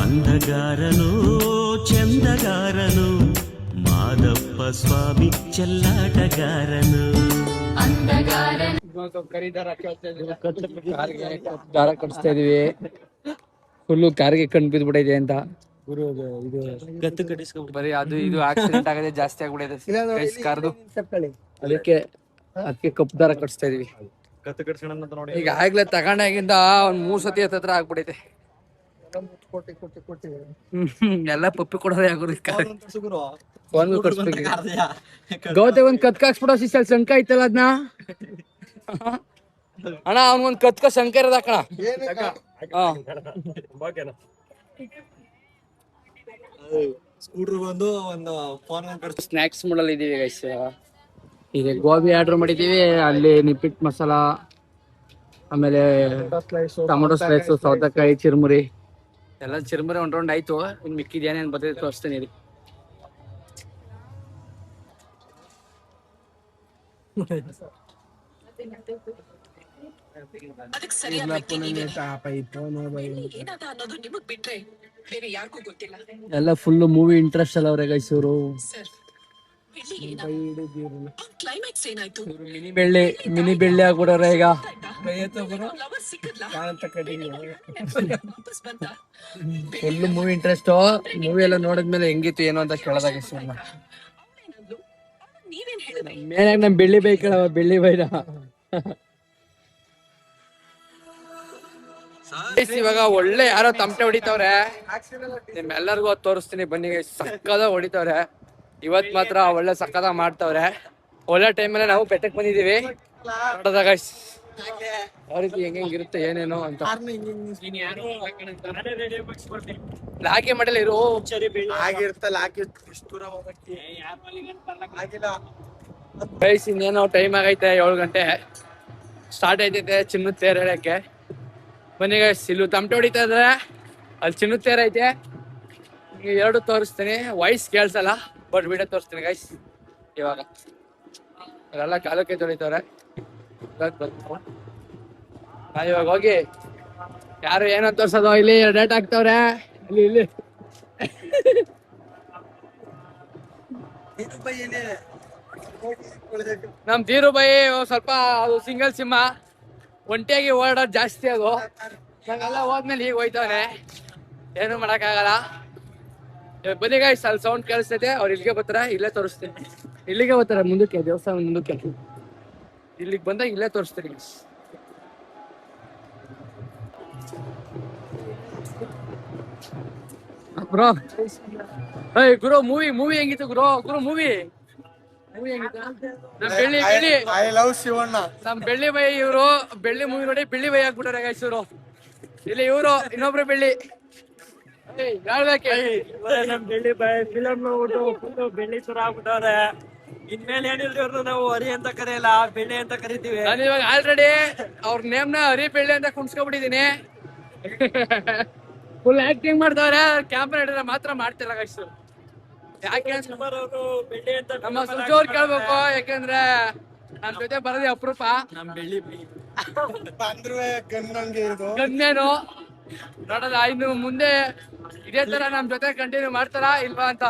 Speaker 8: ಅಂಧಗಾರನು ಚಂದಗಾರನು ಮಾದಪ್ಪ ಸ್ವಾಮಿ ಚೆಲ್ಲಾಟಗಾರನು.
Speaker 1: ದಾರ ಕಟ್ಸ್ತಾ ಇದೀವಿ. ಫುಲ್ಲು ಕಾರ್ಗೆ ಕಣ್ ಬಿದ್ಬಿಟ್ಟೈತೆ ಅಂತ ಬರೀ ಅದು ಇದು ಆಕ್ಸಿಡೆಂಟ್ ಆಗದೆ ಜಾಸ್ತಿ ಆಗ್ಬಿಡೈತೆ ಕಾರ್ದು. ಅದಕ್ಕೆ ಕಪ್ಪು ದಾರ ಕಟ್ಸ್ತಾ ಇದೀವಿ. ಈಗ ಆಗ್ಲೇ ತಗೊಂಡಾಗಿಂದ ಒಂದ್ 3 ಸತಿ ಹತ್ರ ಆಗ್ಬಿಡೈತೆ. ಎಲ್ಲ ಪಪ್ಪಿ ಕೊಡೋದೇ ಆಗೋದು. ಗೌತೆ ಒಂದ್ ಕತ್ಕಾಕ್ಸ್ಬಿಡೋ ಸಿಸ್ಟಲ್ ಶಂಕ ಐತಲ್ಲ ಅದ್ನ ಅಣ್ಣ. ಅವ್ನ್ಗೊಂದ್ ಕತ್ಕ ಶಂಕ ಇರೋದ ಕಣ. ಸ್ನಾಕ್ಸ್ ಮಾಡಲ್ ಇದೀವಿ ಗೈಸ್. ಈಗ ಗೋಬಿ ಆರ್ಡರ್ ಮಾಡಿದೀವಿ. ಅಲ್ಲಿ ನಿಪ್ಪಿಟ್ ಮಸಾಲ, ಆಮೇಲೆ ಟೊಮೊಟೊ ಸ್ಲೈಸ್, ಸೌತೆಕಾಯಿ, ಚಿರ್ಮುರಿ ಎಲ್ಲ. ಚಿರ್ಮುರಿ ಒಂದ್ ರೌಂಡ್ ಆಯ್ತು. ಇನ್ ಮಿಕ್ಕಿದ್ ಏನೇನ್ ಬರ್ತೈತೆ ತೋರಿಸ್ತೀನಿ ರೀ. ಎಲ್ಲ ಫುಲ್ ಮೂವಿ ಇಂಟ್ರೆಸ್ಟ್ ಅಲ್ಲ ಅವ್ರೆ ಗೈಸ್ ಇವರು. ಮಿನಿ ಬೆಳ್ಳಿ ಆಗ್ಬಿಡವ್ರೆ ಈಗ. Full movie interest. ಮೂವಿ ಎಲ್ಲ ನೋಡಿದ್ಮೇಲೆ ಹೆಂಗಿತ್ತು ಏನು ಅಂತ ಕೇಳದಾಗ ಮೇಲಾಗ ನಮ್ ಬೆಳ್ಳಿ ಬೈ ಕೇಳವ, ಬೆಳ್ಳಿ ಬೈನ. ಇವಾಗ ಒಳ್ಳೆ ಯಾರೋ ತಮಟೆ ಹೊಡಿತವ್ರೆ, ನಿಮ್ಮೆಲ್ಲರಿಗೂ ತೋರಿಸ್ತೀನಿ ಬನ್ನಿ. ಸಕ್ಕದ ಹೊಡಿತವ್ರೆ ಇವತ್ ಮಾತ್ರ, ಒಳ್ಳೆ ಸಕ್ಕದ ಮಾಡ್ತವ್ರೆ. ಒಳ್ಳೆ ಟೈಮಲ್ಲಿ ನಾವು ಬೆಟ್ಟಕ್ಕೆ ಬಂದಿದೀವಿ. ನೋಡೋದಾಗ ಯಾವ ರೀತಿ ಹೆಂಗಿರುತ್ತೆ ಏನೇನು ಅಂತ. ಲಾಕಿ ಮಾಡಿಲ್ಲ ಇರು ಗೈಸ್. ಇನ್ನೇನೋ ಟೈಮ್ ಆಗೈತೆ, 7 ಗಂಟೆ ಸ್ಟಾರ್ಟ್ ಆಯ್ತೈತೆ ಚಿನ್ನದ ತೇರ್ ಹೇಳಕ್ಕೆ. ಬನ್ನಿ ಗೈಸ್, ಇಲ್ಲೂ ತಮಟೆ ಹೊಡಿತಾ ಇದ್ರೆ ಅಲ್ಲಿ ಚಿನ್ನದ ತೇರ್ ಐತೆ. ಎರಡು ತೋರಿಸ್ತೀನಿ, ವಾಯ್ಸ್ ಕೇಳ್ಸಲ್ಲ ಬಟ್ ವಿಡಿಯೋ ತೋರಿಸ್ತೀನಿ ಗೈಸ್. ಇವಾಗ ಅವರೆಲ್ಲ ಕಾಲಕ್ಕೆ ತೊಳಿತವ್ರೆ. ನಾವ್ ಇವಾಗ ಹೋಗಿ ಯಾರು ಏನೋ ತೋರ್ಸೋದು, ಇಲ್ಲಿ ಡೇಟ್ ಹಾಕ್ತವ್ರೆ. ಇಲ್ಲಿ ನಮ್ ಧೀರುಬಾಯಿ ಸ್ವಲ್ಪ ಅದು ಸಿಂಗಲ್ ಸಿಂಹ, ಒಂಟಿಯಾಗಿ ಓಡಾಡೋದು ಜಾಸ್ತಿ. ಅದು ನಂಗೆಲ್ಲ ಹೋದ್ಮೇಲೆ ಈಗ ಹೋಯ್ತವ್ರೆ, ಏನು ಮಾಡಕ್ಕಾಗಲ್ಲ. ಬನ್ನಿ ಗೈಸ್, ಅಲ್ಲಿ ಸೌಂಡ್ ಕೇಳಿಸ್ತೈತೆ. ಅವ್ರು ಇಲ್ಲಿಗೆ ಬರ್ತಾರೆ, ಇಲ್ಲೇ ತೋರಿಸ್ತೀನಿ. ಇಲ್ಲಿಗೆ ಬರ್ತಾರೆ ಮುಂದಕ್ಕೆ, ದೇವಸ್ಥಾನ ಮುಂದಕ್ಕೆ. ಇಲ್ಲಿಗೆ ಬಂದಾಗ ಇಲ್ಲೇ ತೋರಿಸ್ತೀನಿ ಗೈಸ್. ಬ್ರೋ ಗುರು, ಮೂವಿ ಹೆಂಗಿತ್ತು ಗುರು? ಮೂವಿ ಹೆಂಗಿತ್ತು?
Speaker 2: I love Shivanna.
Speaker 1: ನಮ್ ಬೆಳ್ಳಿ ಬೈ ಇವ್ರು. ಬೆಳ್ಳಿ ಮೂವಿ ನೋಡಿ ಬೆಳ್ಳಿ ಬೈ ಆಗ್ಬಿಟ್ಟಾರೆ ಗೈಸ್ ಇವ್ರು. ಇಲ್ಲಿ ಇವ್ರು ಇನ್ನೊಬ್ರು ಬೆಳ್ಳಿ ಹೇಳ್ಬೇಕೆ.
Speaker 7: ನಮ್ ಬೆಳ್ಳಿ ಫಿಲಮ್ ನೋಡ್ಬಿಟ್ಟು ಫುಲ್ ಬೆಳ್ಳಿ ತರ ಆಗ್ಬಿಟ್ಟವ್ರೆ. ಇನ್ಮೇಲೆ ಏನಿದ್ರು ನಾವು ಹರಿ ಅಂತ ಕರೆಯಲ್ಲ, ಬೆಳ್ಳಿ ಅಂತ ಕರಿತೀವಿ.
Speaker 1: ನಾನು ಇವಾಗ ಆಲ್ರೆಡಿ ಅವ್ರ ನೇಮ್ನ ಹರಿ ಬೆಳ್ಳಿ ಅಂತ ಕುಣ್ಸ್ಕೊಬಿಟ್ಟಿದೀನಿ. ಫುಲ್ ಆಕ್ಟಿಂಗ್ ಮಾಡ್ದವ್ರೆ, ಕ್ಯಾಮ್ರಾ ಹಿಡಿದ್ರೆ ಮಾತ್ರ ಮಾಡ್ತಿಲ್ಲ ಗೈಸ್. ಯಾಕೆ
Speaker 7: ಬೆಳ್ಳಿ ಅಂತ
Speaker 1: ನಮ್ಮ ಸುಜೋರ್ ಕೇಳ್ಬೇಕು, ಯಾಕಂದ್ರೆ ನನ್ ಜೊತೆ ಬರೋದೇ ಅಪರೂಪ.
Speaker 7: ನಮ್ ಬೆಳ್ಳಿ
Speaker 2: ಬಂದ್ರೆ ಗನ್ನಂಗೆ ಇದು
Speaker 1: ಗನ್ನೇನು ನೋಡಲ್ಲ. ಇನ್ನು ಮುಂದೆ ಇದೇ ತರ ನಮ್ ಜೊತೆ ಕಂಟಿನ್ಯೂ ಮಾಡ್ತಾರ ಇಲ್ವಾ ಅಂತ.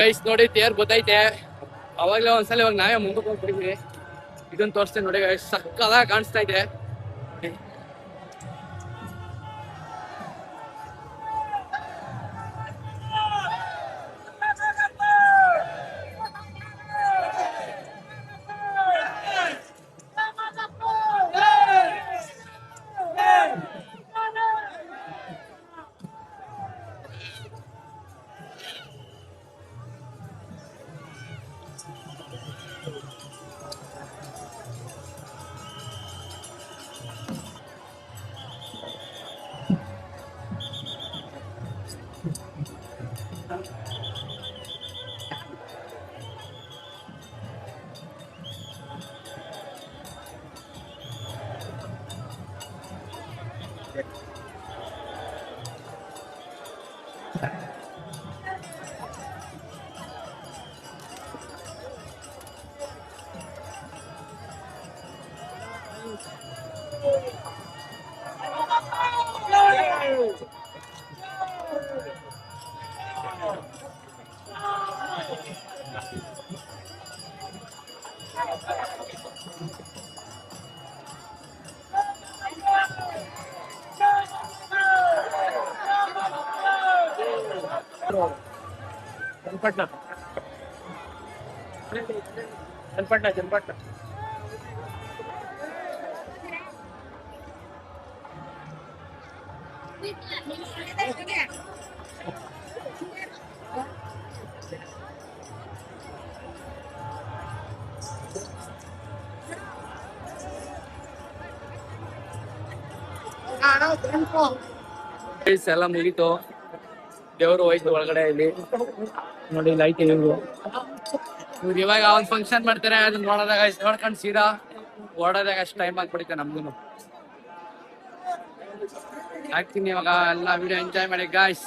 Speaker 1: ಗೈಸ್ ನೋಡಿ ತೇರ್ ಗೊತ್ತೈತೆ. ಅವಾಗ್ಲೇ ಒಂದ್ಸಲ ಇವಾಗ ನಾವೇ ಮುಂದಕ್ಕೆ ಹೋಗ್ಬಿಟ್ಟಿದ್ವಿ. ಇದನ್ನ ತೋರಿಸ್ತೇನೆ ನೋಡಿ ಗೈಸ್, ಸಕ್ಕದಾಗಿ ಕಾಣಿಸ್ತಾ ಇದೆ.
Speaker 7: ಚನ್ನಪಟ್ಟಣ ಚನ್ನಪಟ್ಟಣ ಚನ್ನಪಟ್ಟಣ.
Speaker 1: ಎಲ್ಲ ಮುಗೀತು, ದೇವರು ಹೋಯ್ತು ಒಳಗಡೆ. ಇಲ್ಲಿ ನೋಡಿ ಲೈಟ್ ಇವ್ರು ಇವಾಗ ಒಂದು ಫಂಕ್ಷನ್ ಮಾಡ್ತಾರೆ, ಅದನ್ನ ನೋಡೋದಾಗ ನೋಡ್ಕೊಂಡು ಸೀದಾ ಓಡೋದಾಗ ಅಷ್ಟು ಟೈಮ್ ಆಗ್ಬಿಡುತ್ತೆ ನಮ್ಗೂ. ಹಾಕ್ತೀನಿ ಇವಾಗ, ಎಲ್ಲ ವಿಡಿಯೋ ಎಂಜಾಯ್ ಮಾಡಿ ಗಾಯ್ಸ್.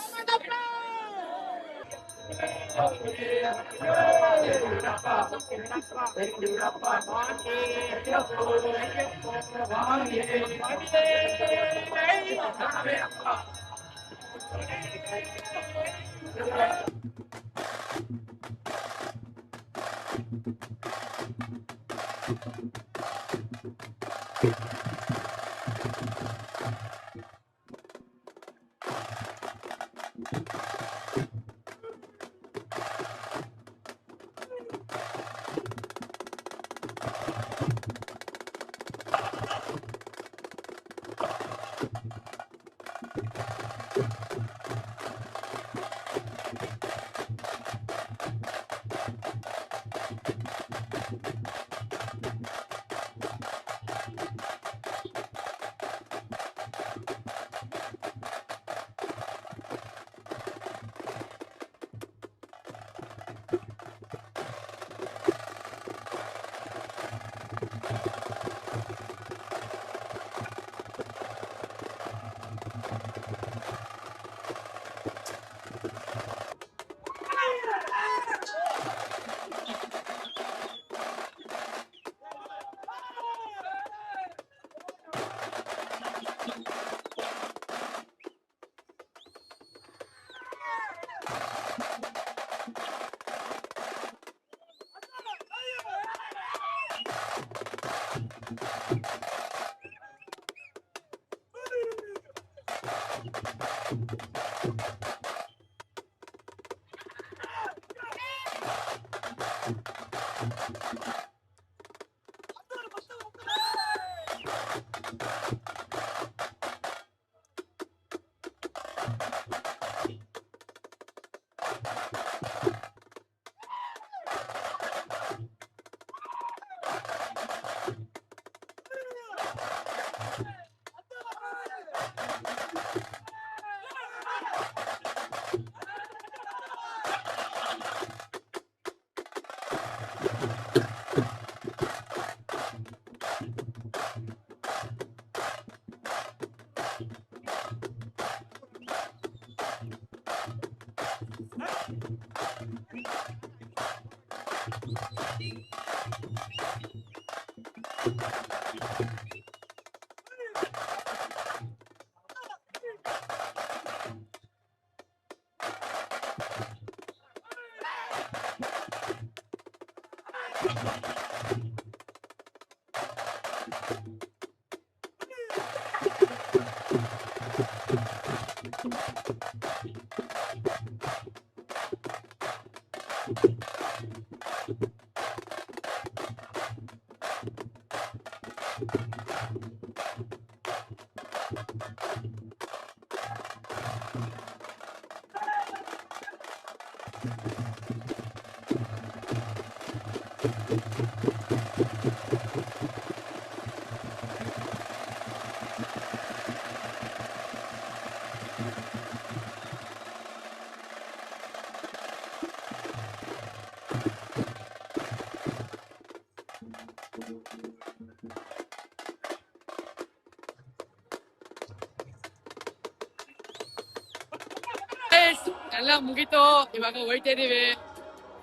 Speaker 1: ಎಲ್ಲ ಮುಗೀತು, ಇವಾಗ ಹೋಯ್ತಾ ಇದೀವಿ.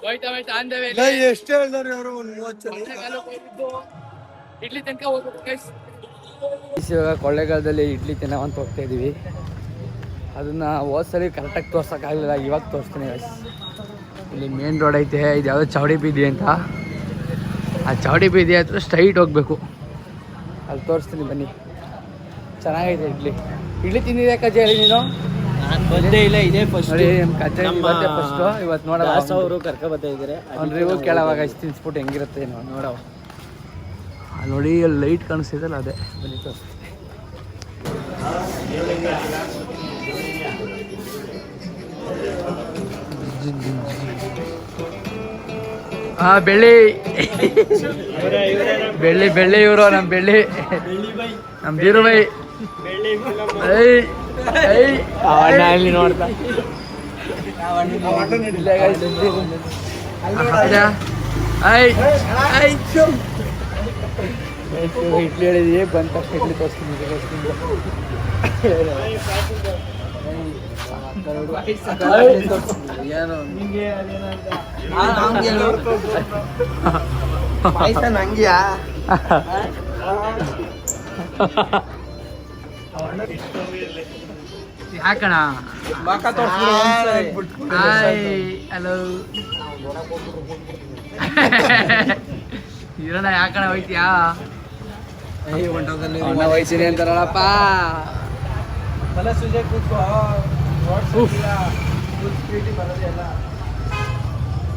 Speaker 1: ಹೋಯ್ತಾ ಅಂದೇವೆ
Speaker 2: ಎಷ್ಟು ಹೇಳಿದಾರೆ ಅವರು? ಒಂದು 30
Speaker 1: ಇಡ್ಲಿ ತನಕ ಹೋಗ್ಬೇಕು ಗೈಸ್. ಇವಾಗ ಕೊಳ್ಳೇಗಾಲದಲ್ಲಿ ಇಡ್ಲಿ ತಿನ್ನೋವಂತ ಹೋಗ್ತಾ ಇದೀವಿ. ಅದನ್ನ ಹೋದ್ಸರಿ ಕರೆಕ್ಟಾಗಿ ತೋರ್ಸೋಕ್ಕಾಗಲಿಲ್ಲ, ಇವಾಗ ತೋರಿಸ್ತೀನಿ ಗೈಸ್. ಇಲ್ಲಿ ಮೇನ್ ರೋಡ್ ಐತೆ, ಇದು ಯಾವುದೋ ಚೌಡಿ ಬೀದಿ ಅಂತ. ಆ ಚೌಡಿ ಬೀದಿ ಹತ್ರ ಸ್ಟ್ರೈಟ್ ಹೋಗ್ಬೇಕು, ಅಲ್ಲಿ ತೋರಿಸ್ತೀನಿ ಬನ್ನಿ. ಚೆನ್ನಾಗಿದೆ ಇಡ್ಲಿ ತಿಂದಿದೆ ಕಜ್ಜಿ ಹೇಳಿ ನೀನು?
Speaker 7: ನಾನು ಬಂದೇ ಇಲ್ಲ, ಇದೇ ಫಸ್ಟ್.
Speaker 1: ನೋಡಿ ನಮ್ಮ ಕಜ್ಜಿ ಇವತ್ತೇ ಫಸ್ಟು. ಇವತ್ತು ನೋಡೋಣ,
Speaker 7: ಅವರು ಕರ್ಕೊ ಬರ್ತಾ ಇದ್ದಾರೆ.
Speaker 1: ಅವ್ನು ರಿವ್ಯೂ ಕೇಳೋವಾಗ ಇಷ್ಟು ತಿನ್ಸ್ಬಿಟ್ಟು ಹೆಂಗಿರುತ್ತೆ ಏನೋ ನೋಡವ. ನೋಡಿ ಅಲ್ಲಿ ಲೈಟ್ ಕಾಣಿಸ್ತಿದ್ದಲ್ಲ, ಅದೇ ಬನ್ನಿ ತೋರಿಸ್ತೀನಿ. ಬೆಳ್ಳಿ ಬೆಳ್ಳಿ ಬೆಳ್ಳಿ ಇವರು ನಮ್ಮ ಬೆಳ್ಳಿ, ನಮ್ಮ ಬೀರು ಬೈ. ಅಲ್ಲಿ ನೋಡ್ತಾ ಇಡ್ಲಿ ಹೇಳಿದೀವಿ, ಬಂದ ತಕ್ಷಣ ಇಡ್ಲಿ ತೋರಿಸ್ತೀನಿ. ಏನು
Speaker 2: ನಂಗ್ಯಾ
Speaker 1: ಯಾಕಣ? ಹಲೋ ಇರೋಣ, ಯಾಕಣ ಹೋಯ್ತೀಯಾ? ಹೋಯ್ತೀನಿ ಅಂತಾರಲ್ಲಪ್ಪ.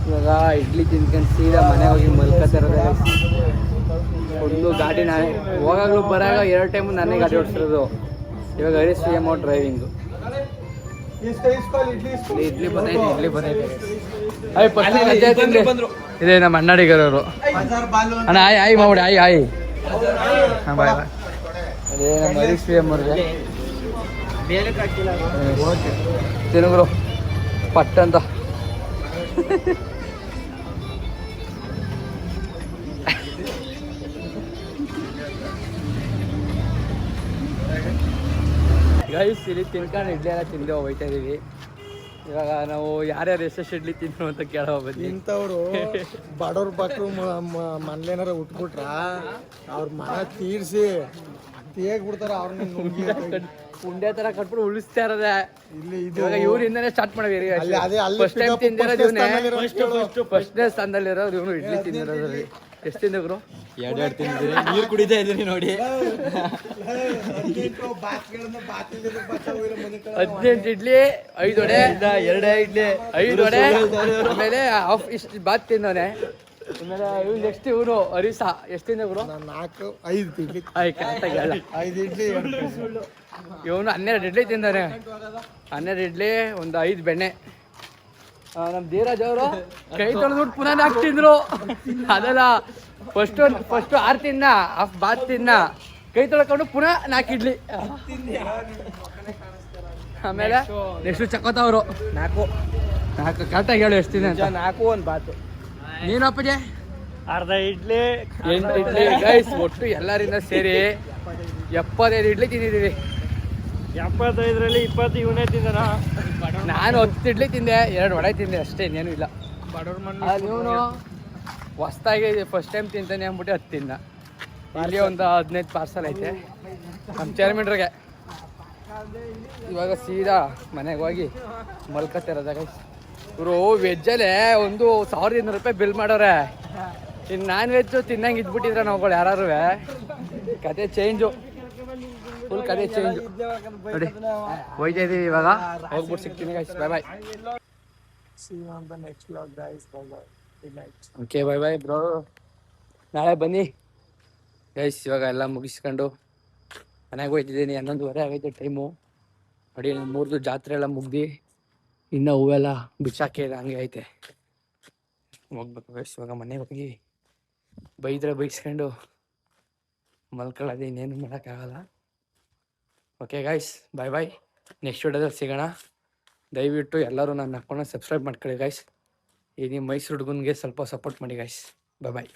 Speaker 1: ಇವಾಗ ಇಡ್ಲಿ ತಿನ್ಕೊಂಡು ಸೀದಾ ಮನೆ ಹೋಗಿ ಮಲ್ಕೋತಿರೋದು. ಒಂದು ಗಾಡಿ ನಾನೇ ಹೋಗಾಗ್ಲೂ ಬರಾಗ 2 ಟೈಮು ನಾನೇ ಗಾಡಿ ಓಡಿಸಿರೋದು. ಇವಾಗ Harish C M driving. Idli ಬಂದೈತೆ ಇದೇ ನಮ್ಮ ಅಣ್ಣಡಿಗರವರು. ಅಣ್ಣ ಆಯ್ ಮಾಡ್ಬಿಡಿ, ಆಯ್ ಹಾಂ ಬಾಯ್. ಅದೇ ನಮ್ಮ ಹರೀಶ್ ಸಿ ಎಮ್ ಅವ್ರಿಗೆ ತಿರುಗರು ಪಟ್ ಅಂತ. ಗೈಸ್ ಇಲ್ಲಿ ತಿನ್ಕೊಂಡು ಇಡ್ಲಿ ಎಲ್ಲ ತಿಂದು ಹೋಗ್ತಾ ಇದೀವಿ. ಇವಾಗ ನಾವು ಯಾರ್ಯಾರು ಎಷ್ಟೆಷ್ಟು ಇಡ್ಲಿ ತಿಂದ್ರು ಅಂತ ಕೇಳೋ ಬನ್ನಿ.
Speaker 2: ಇಂಥವ್ರು ಬಡವ್ರ ಬಾಕ್ರು ಮನ್ಲೇನಾರ ಉಟ್ಬಿಟ್ರ ಅವ್ರ ಮನ ತೀರ್ಸಿ ತೇಗ್ಬಿಡ್ತಾರ. ಅವ್ರನ್ನ
Speaker 1: ಉಂಡೆ ತರ ಕಟ್ಬಿಟ್ಟು ಉಳಿಸ್ತಾ ಇರೋದೆ
Speaker 2: ಇಲ್ಲಿ. ಇದು
Speaker 1: ಇವಾಗ ಇವ್ರಿಂದನೇ ಸ್ಟಾರ್ಟ್ ಮಾಡಿವಿ. ಫಸ್ಟ್ ಟೈಮ್ ತಿಂದಿರೋದು ಇವನೇ, ಫಸ್ಟ್ನೇ ಸ್ಥಾನದಲ್ಲಿರೋದು ಇವನು. ಇಡ್ಲಿ ತಿಂದಿರೋದ್ರಲ್ಲಿ ಎಷ್ಟು ತಿಂದಿದ್ರು?
Speaker 7: 2 ತಿಂದಿದ್ದೀರಿ, ನೀರು ಕುಡಿತಾ ಇದ್ದೀರಿ ನೋಡಿ.
Speaker 1: 18 ಇಡ್ಲಿ, 5 ವಡೆ,
Speaker 7: 2 ಇಡ್ಲಿ,
Speaker 1: 5 ವಡೆ, ಆಮೇಲೆ ಹಾಫ್ ಇಷ್ಟು ಬಾತ್ ತಿಂದವನೆ. ಆಮೇಲೆ ಇವ್ನು ನೆಕ್ಸ್ಟ್ ಇವನು ಹರೀಶ ಎಷ್ಟು ತಿಂದವ್ರು?
Speaker 2: 4-5 ಇಡ್ಲಿ.
Speaker 1: ಕರೆಕ್ಟಾಗಿ ಹೇಳ.
Speaker 2: 5 ಇಡ್ಲಿ.
Speaker 1: ಇವನು 12 ಇಡ್ಲಿ ತಿಂದಾನೆ. 12 ಇಡ್ಲಿ, ಒಂದು 5 ಬೆಣ್ಣೆ. ನಮ್ಮ ಧೀರಜ್ ಅವರು ಕೈ ತೊಳೆದ್ಬಿಟ್ಟು ಪುನಃ 4 ತಿಂದ್ರು. ಅದಲ್ಲ, ಫಸ್ಟ್ 6 ತಿನ್ನ, ಹಾಫ್ ಬಾತ್ ತಿನ್ನ, ಕೈ ತೊಳ್ಕೊಂಡು ಪುನಃ 4 ಇಡ್ಲಿ. ಆಮೇಲೆ ನೆಕ್ಸ್ಟ್ ಚಕೋತವ್ರು 4 ಕರೆಕ್ಟಾಗಿ ಹೇಳು ಎಷ್ಟು ತಿಂದ?
Speaker 7: 4 1 ಬಾತು.
Speaker 1: ನೀನು ಅಪ್ಪಜೆ?
Speaker 7: ಅರ್ಧ ಇಡ್ಲಿ,
Speaker 1: 8 ಇಡ್ಲಿ. ಗೈಸ್ ಒಟ್ಟು ಎಲ್ಲರಿಂದ ಸೇರಿ 75 ಇಡ್ಲಿ ತಿಂದಿದ್ದೀವಿ.
Speaker 7: 75ರಲ್ಲಿ 20 ಇವನೇ ತಿಂದನ.
Speaker 1: ನಾನು 10 ಇಡ್ಲಿ ತಿಂದೆ, 2 ವಡೆ ತಿಂದೆ ಅಷ್ಟೇ, ಇನ್ನೇನು ಇಲ್ಲ. ಇವನು ಹೊಸ್ದಾಗಿ ಫಸ್ಟ್ ಟೈಮ್ ತಿಂತಾನೆ ಅಂದ್ಬಿಟ್ಟು 10 ತಿಂದ. ಇಲ್ಲಿ ಒಂದು 15 ಪಾರ್ಸಲ್ ಐತೆ ನಮ್ಮ ಚೇರ್ಮನ್ರಿಗೆ. ಇವಾಗ ಸೀದಾ ಮನೆಗೆ ಹೋಗಿ ಮಲ್ಕೋತಿರೋದ ಗೈಸ್. ಇವರು ವೆಜ್ಜಲ್ಲೇ ಒಂದು 1200 ರೂಪಾಯಿ ಬಿಲ್ ಮಾಡೋರೆ. ಇನ್ನು ನಾನ್ ವೆಜ್ಜು ತಿನ್ನಂಗೆ ಇದ್ಬಿಟ್ಟಿದ್ರೆ ನಾವುಗಳು ಯಾರು ಕತೆ ಚೇಂಜು, ಫುಲ್ ಕತೆ ಚೇಂಜು. ನೋಡಿ ಹೋಯ್ತಾ ಇದೀವಿ, ಇವಾಗ ಹೋಗ್ಬಿಟ್ಟು ಸಿಗ್ತೀನಿ ಗೈಸ್. ಬಾಯ್ ಬಾಯ್. ಓಕೆ ಬಾಯ್ ಬಾಯ್ ಬ್ರೋ, ನಾಳೆ ಬನ್ನಿ ಗೈಸ್. ಇವಾಗ ಎಲ್ಲ ಮುಗಿಸ್ಕೊಂಡು ಮನೆಗೆ ಹೋಯ್ತಿದ್ದೀನಿ. 11:30 ಆಗೈತೆ ಟೈಮು. ನೋಡಿ 3 ಜಾತ್ರೆ ಎಲ್ಲ ಮುಗ್ದು ಇನ್ನು ಹೂವೆಲ್ಲ ಬಿಚ್ಚಾಕಿ ಹಂಗೆ ಐತೆ. ಹೋಗ್ಬೇಕು ಗೈಸ್. ಇವಾಗ ಮನೆಗೆ ಹೋಗಿ ಬೈದ್ರೆ ಬೈಸ್ಕೊಂಡು ಮಲ್ಕೊಳ್ಳೋದು, ಇನ್ನೇನು ಮಾಡೋಕ್ಕಾಗಲ್ಲ. ಓಕೆ ಗೈಸ್, ಬಾಯ್ ಬಾಯ್. ನೆಕ್ಸ್ಟ್ ವಿಡಿಯೋದಲ್ಲಿ ಸಿಗೋಣ. ದಯವಿಟ್ಟು ಎಲ್ಲರೂ ನನ್ನ ಅಕೌಂಟ್ನ ಸಬ್ಸ್ಕ್ರೈಬ್ ಮಾಡ್ಕೊಳ್ಳಿ ಗೈಸ್. ಈ ನಿಮ್ಮ ಮೈಸೂರು ಹುಡುಗನಿಗೆ ಸ್ವಲ್ಪ ಸಪೋರ್ಟ್ ಮಾಡಿ ಗೈಸ್. ಬಾಯ್ ಬಾಯ್.